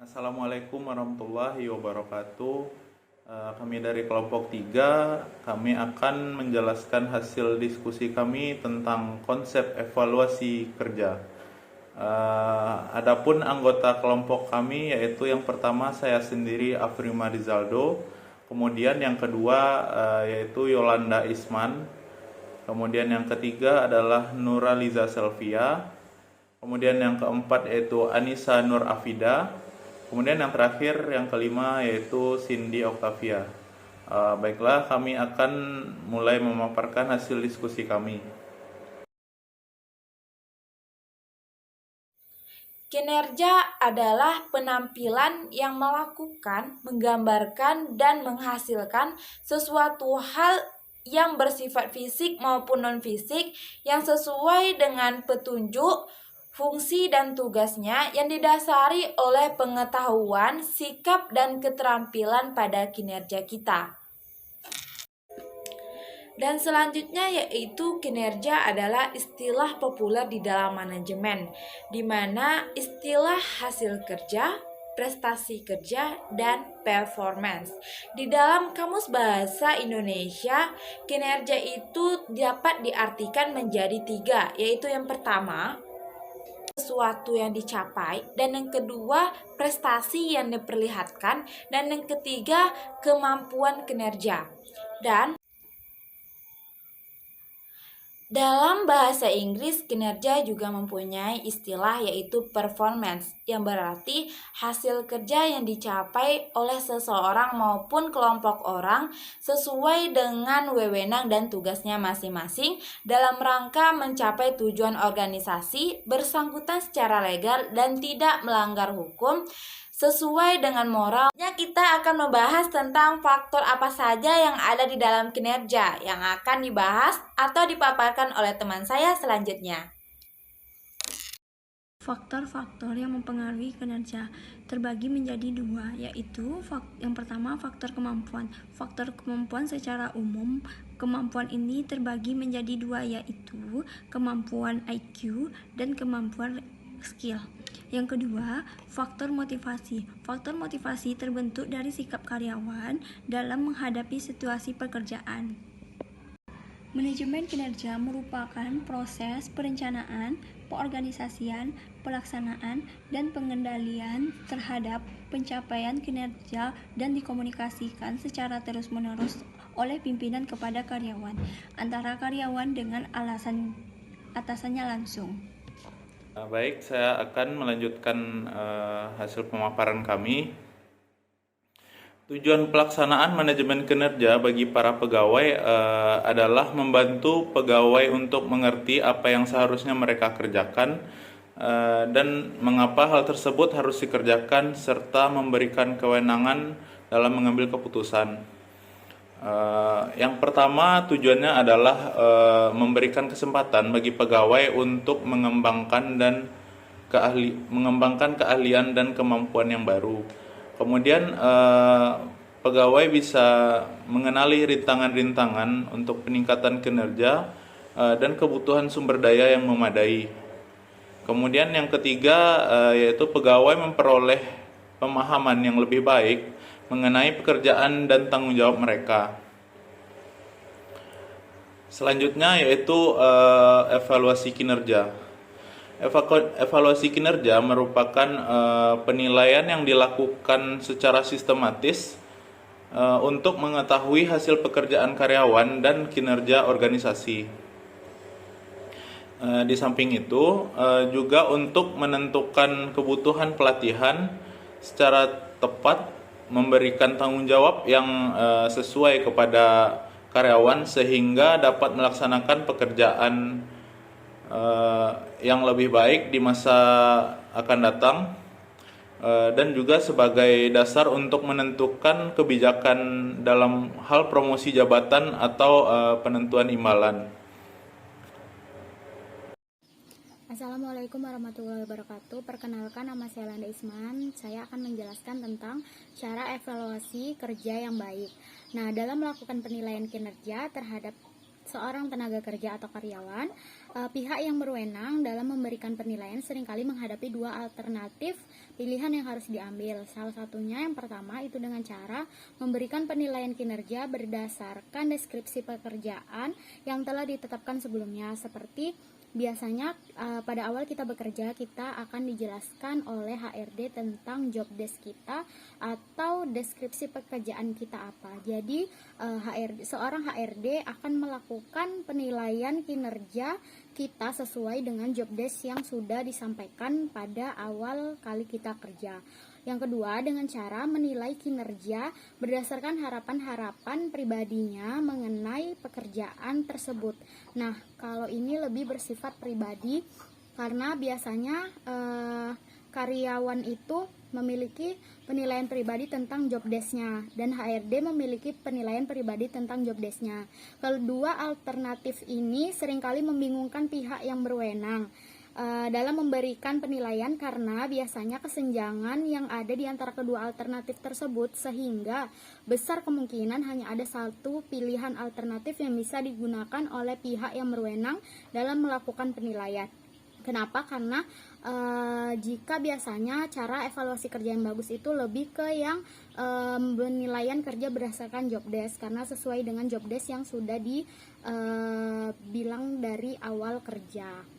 Assalamualaikum warahmatullahi wabarakatuh. Kami dari kelompok 3, kami akan menjelaskan hasil diskusi kami tentang konsep evaluasi kerja. Adapun anggota kelompok kami yaitu yang pertama saya sendiri Afrima Rizaldo, kemudian yang kedua yaitu Yolanda Isman, kemudian yang ketiga adalah Nuraliza Selvia, kemudian yang keempat yaitu Anissa Nur Afida, kemudian yang terakhir, yang kelima, yaitu Cindy Octavia. Baiklah, kami akan mulai memaparkan hasil diskusi kami. Kinerja adalah penampilan yang melakukan, menggambarkan, dan menghasilkan sesuatu hal yang bersifat fisik maupun non-fisik yang sesuai dengan petunjuk, fungsi dan tugasnya yang didasari oleh pengetahuan, sikap, dan keterampilan pada kinerja kita. Dan selanjutnya yaitu kinerja adalah istilah populer di dalam manajemen, di mana istilah hasil kerja, prestasi kerja, dan performance. Di dalam Kamus Bahasa Indonesia, kinerja itu dapat diartikan menjadi 3, yaitu yang pertama, sesuatu yang dicapai, dan yang kedua prestasi yang diperlihatkan, dan yang ketiga kemampuan kinerja. Dan dalam bahasa Inggris, kinerja juga mempunyai istilah yaitu performance, yang berarti hasil kerja yang dicapai oleh seseorang maupun kelompok orang sesuai dengan wewenang dan tugasnya masing-masing dalam rangka mencapai tujuan organisasi bersangkutan secara legal dan tidak melanggar hukum sesuai dengan moralnya. Kita akan membahas tentang faktor apa saja yang ada di dalam kinerja yang akan dibahas atau dipaparkan oleh teman saya selanjutnya. Faktor-faktor yang mempengaruhi kinerja terbagi menjadi 2, yaitu yang pertama faktor kemampuan. Faktor kemampuan secara umum, kemampuan ini terbagi menjadi 2, yaitu kemampuan IQ dan kemampuan skill. Yang kedua, faktor motivasi. Faktor motivasi terbentuk dari sikap karyawan dalam menghadapi situasi pekerjaan. Manajemen kinerja merupakan proses perencanaan, pengorganisasian, pelaksanaan, dan pengendalian terhadap pencapaian kinerja dan dikomunikasikan secara terus-menerus oleh pimpinan kepada karyawan, antara karyawan dengan atasannya langsung. Baik, saya akan melanjutkan hasil pemaparan kami. Tujuan pelaksanaan manajemen kinerja bagi para pegawai adalah membantu pegawai untuk mengerti apa yang seharusnya mereka kerjakan dan mengapa hal tersebut harus dikerjakan serta memberikan kewenangan dalam mengambil keputusan. Yang pertama tujuannya adalah memberikan kesempatan bagi pegawai untuk mengembangkan keahlian dan kemampuan yang baru. Kemudian pegawai bisa mengenali rintangan-rintangan untuk peningkatan kinerja dan kebutuhan sumber daya yang memadai. Kemudian yang ketiga yaitu pegawai memperoleh pemahaman yang lebih baik mengenai pekerjaan dan tanggung jawab mereka. Selanjutnya yaitu evaluasi kinerja. Evaluasi kinerja merupakan penilaian yang dilakukan secara sistematis untuk mengetahui hasil pekerjaan karyawan dan kinerja organisasi. Di samping itu juga untuk menentukan kebutuhan pelatihan secara tepat, memberikan tanggung jawab yang sesuai kepada karyawan sehingga dapat melaksanakan pekerjaan yang lebih baik di masa akan datang, dan juga sebagai dasar untuk menentukan kebijakan dalam hal promosi jabatan atau penentuan imbalan. Assalamualaikum warahmatullahi wabarakatuh. Perkenalkan, nama saya Yolanda Isman. Saya akan menjelaskan tentang cara evaluasi kerja yang baik. Nah, dalam melakukan penilaian kinerja terhadap seorang tenaga kerja atau karyawan, Pihak yang berwenang dalam memberikan penilaian seringkali menghadapi dua alternatif pilihan yang harus diambil. Salah satunya yang pertama itu dengan cara memberikan penilaian kinerja berdasarkan deskripsi pekerjaan yang telah ditetapkan sebelumnya. Seperti biasanya pada awal kita bekerja, kita akan dijelaskan oleh HRD tentang job desk kita atau deskripsi pekerjaan kita apa. Jadi seorang HRD akan melakukan penilaian kinerja kita sesuai dengan job desk yang sudah disampaikan pada awal kali kita kerja. Yang kedua, dengan cara menilai kinerja berdasarkan harapan-harapan pribadinya mengenai pekerjaan tersebut. Nah, kalau ini lebih bersifat pribadi karena biasanya karyawan itu memiliki penilaian pribadi tentang job desk-nya dan HRD memiliki penilaian pribadi tentang job desk-nya. Kedua alternatif ini seringkali membingungkan pihak yang berwenang dalam memberikan penilaian karena biasanya kesenjangan yang ada di antara kedua alternatif tersebut sehingga besar kemungkinan hanya ada satu pilihan alternatif yang bisa digunakan oleh pihak yang berwenang dalam melakukan penilaian. Kenapa? Karena jika biasanya cara evaluasi kerja yang bagus itu lebih ke yang penilaian kerja berdasarkan job desk karena sesuai dengan job desk yang sudah dibilang dari awal kerja.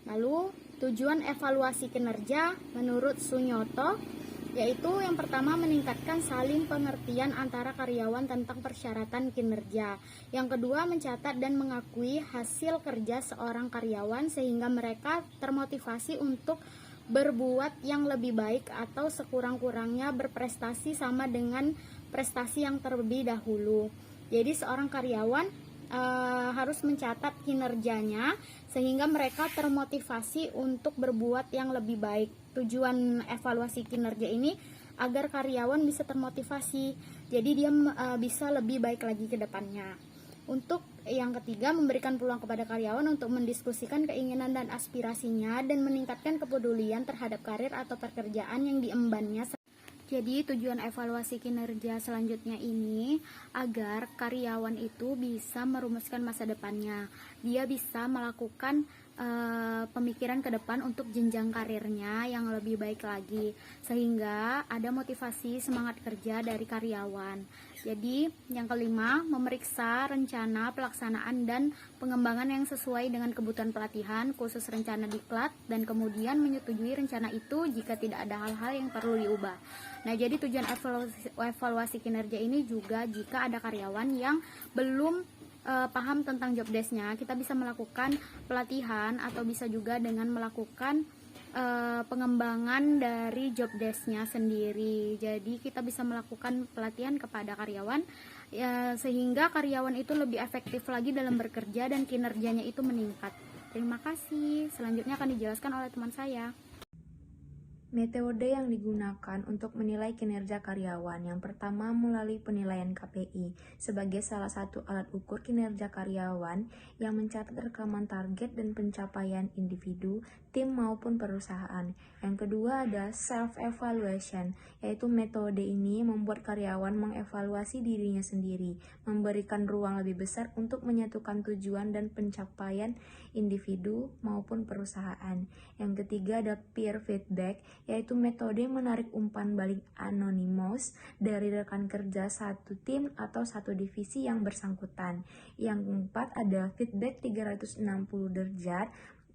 Lalu tujuan evaluasi kinerja menurut Sunyoto yaitu yang pertama meningkatkan saling pengertian antara karyawan tentang persyaratan kinerja. Yang kedua mencatat dan mengakui hasil kerja seorang karyawan sehingga mereka termotivasi untuk berbuat yang lebih baik atau sekurang-kurangnya berprestasi sama dengan prestasi yang terlebih dahulu. Jadi seorang karyawan harus mencatat kinerjanya sehingga mereka termotivasi untuk berbuat yang lebih baik. Tujuan evaluasi kinerja ini agar karyawan bisa termotivasi, jadi dia bisa lebih baik lagi ke depannya. Untuk yang ketiga, memberikan peluang kepada karyawan untuk mendiskusikan keinginan dan aspirasinya dan meningkatkan kepedulian terhadap karir atau pekerjaan yang diembannya. Jadi tujuan evaluasi kinerja selanjutnya ini agar karyawan itu bisa merumuskan masa depannya. Dia bisa melakukan pemikiran ke depan untuk jenjang karirnya yang lebih baik lagi sehingga ada motivasi semangat kerja dari karyawan. Jadi yang kelima, memeriksa rencana pelaksanaan dan pengembangan yang sesuai dengan kebutuhan pelatihan khusus rencana diklat dan kemudian menyetujui rencana itu jika tidak ada hal-hal yang perlu diubah. Nah, jadi tujuan evaluasi kinerja ini juga jika ada karyawan yang belum paham tentang job desk-nya, kita bisa melakukan pelatihan atau bisa juga dengan melakukan pengembangan dari job desk-nya sendiri. Jadi kita bisa melakukan pelatihan kepada karyawan sehingga karyawan itu lebih efektif lagi dalam bekerja dan kinerjanya itu meningkat. Terima kasih. Selanjutnya akan dijelaskan oleh teman saya. Metode yang digunakan untuk menilai kinerja karyawan yang pertama melalui penilaian KPI sebagai salah satu alat ukur kinerja karyawan yang mencatat rekaman target dan pencapaian individu, tim maupun perusahaan. Yang kedua ada self-evaluation, yaitu metode ini membuat karyawan mengevaluasi dirinya sendiri, memberikan ruang lebih besar untuk menyatukan tujuan dan pencapaian individu maupun perusahaan. Yang ketiga ada peer feedback, yaitu metode menarik umpan balik anonymous dari rekan kerja satu tim atau satu divisi yang bersangkutan. Yang keempat ada feedback 360 derajat,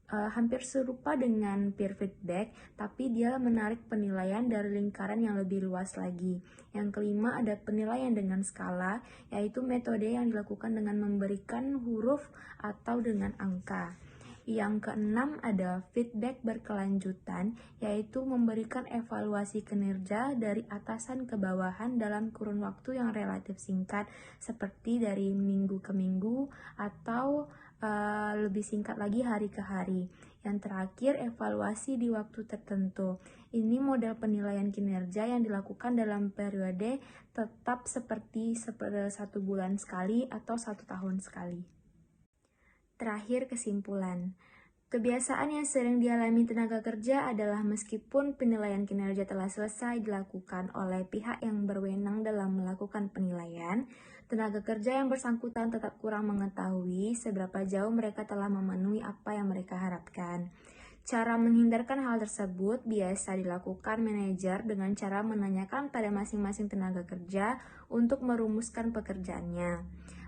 hampir serupa dengan peer feedback, tapi dia menarik penilaian dari lingkaran yang lebih luas lagi. Yang kelima ada penilaian dengan skala, yaitu metode yang dilakukan dengan memberikan huruf atau dengan angka. Yang keenam ada feedback berkelanjutan, yaitu memberikan evaluasi kinerja dari atasan ke bawahan dalam kurun waktu yang relatif singkat, seperti dari minggu ke minggu atau lebih singkat lagi hari ke hari. Yang terakhir, evaluasi di waktu tertentu. Ini model penilaian kinerja yang dilakukan dalam periode tetap seperti 1 bulan sekali atau 1 tahun sekali. Terakhir, kesimpulan. Kebiasaan yang sering dialami tenaga kerja adalah meskipun penilaian kinerja telah selesai dilakukan oleh pihak yang berwenang dalam melakukan penilaian, tenaga kerja yang bersangkutan tetap kurang mengetahui seberapa jauh mereka telah memenuhi apa yang mereka harapkan. Cara menghindarkan hal tersebut biasa dilakukan manajer dengan cara menanyakan pada masing-masing tenaga kerja untuk merumuskan pekerjaannya.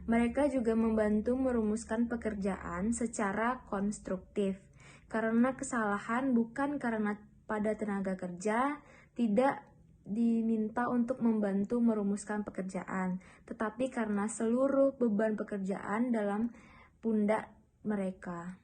Mereka juga membantu merumuskan pekerjaan secara konstruktif, karena kesalahan bukan karena pada tenaga kerja tidak diminta untuk membantu merumuskan pekerjaan, tetapi karena seluruh beban pekerjaan dalam pundak mereka.